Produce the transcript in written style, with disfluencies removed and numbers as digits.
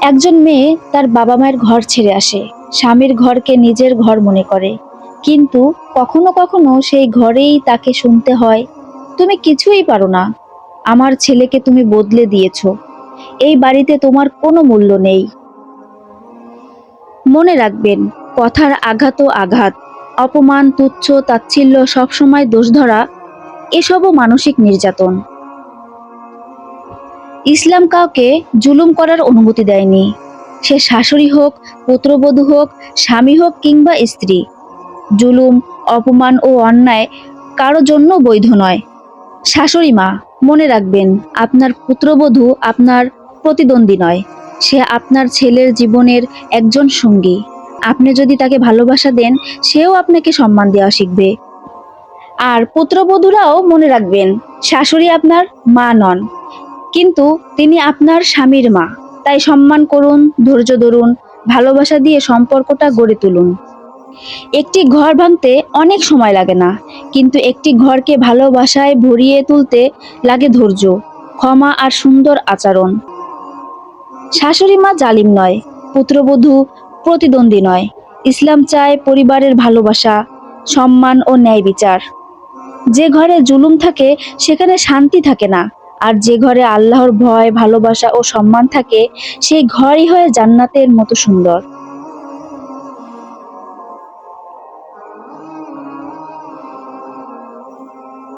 একজন মেয়ে তার বাবা মায়ের ঘর ছেড়ে আসে, স্বামীর ঘরকে নিজের ঘর মনে করে। কিন্তু কখনো কখনো সেই ঘরেই তাকে শুনতে হয়, তুমি কিছুই পারো না, আমার ছেলেকে তুমি বদলে দিয়েছো, এই বাড়িতে তোমার কোনো মূল্য নেই। মনে রাখবেন, কথার আঘাতও আঘাত, অপমান, তুচ্ছ তাচ্ছিল্য, সবসময় দোষ ধরা, এসবও মানসিক নির্যাতন। ইসলাম কাউকে জুলুম করার অনুমতি দেয়নি। সে শাশুড়ি হোক, পুত্রবধূ হোক, স্বামী হোক কিংবা স্ত্রী। জুলুম, অপমান ও অন্যায় কারো জন্য বৈধ নয়। শাশুড়ি মা, মনে রাখবেন, আপনার পুত্রবধূ আপনার প্রতিদ্বন্দ্বী নয়, সে আপনার ছেলের জীবনের একজন সঙ্গী। আপনি যদি তাকে ভালোবাসা দেন, সেও আপনাকে সম্মান দেওয়া শিখবে। আর পুত্রবধূরাও মনে রাখবেন, শাশুড়ি আপনার মা নন, কিন্তু তিনি আপনার স্বামীর মা। তাই সম্মান করুন, ধৈর্য ধরুন, ভালোবাসা দিয়ে সম্পর্কটা গড়ে তুলুন। একটি ঘর ভাঙতে অনেক সময় লাগে না, কিন্তু একটি ঘরকে ভালোবাসায় ভরিয়ে তুলতে লাগে ধৈর্য, ক্ষমা আর সুন্দর আচরণ। শাশুড়ি মা জালিম নয়, পুত্রবধূ প্রতিদ্বন্দ্বী নয়। ইসলাম চায় পরিবারের ভালোবাসা, সম্মান ও ন্যায় বিচার। যে ঘরে জুলুম থাকে সেখানে শান্তি থাকে না, আর যে ঘরে আল্লাহর ভয়, ভালোবাসা ও সম্মান থাকে, সেই ঘরই হয় জান্নাতের মতো সুন্দর।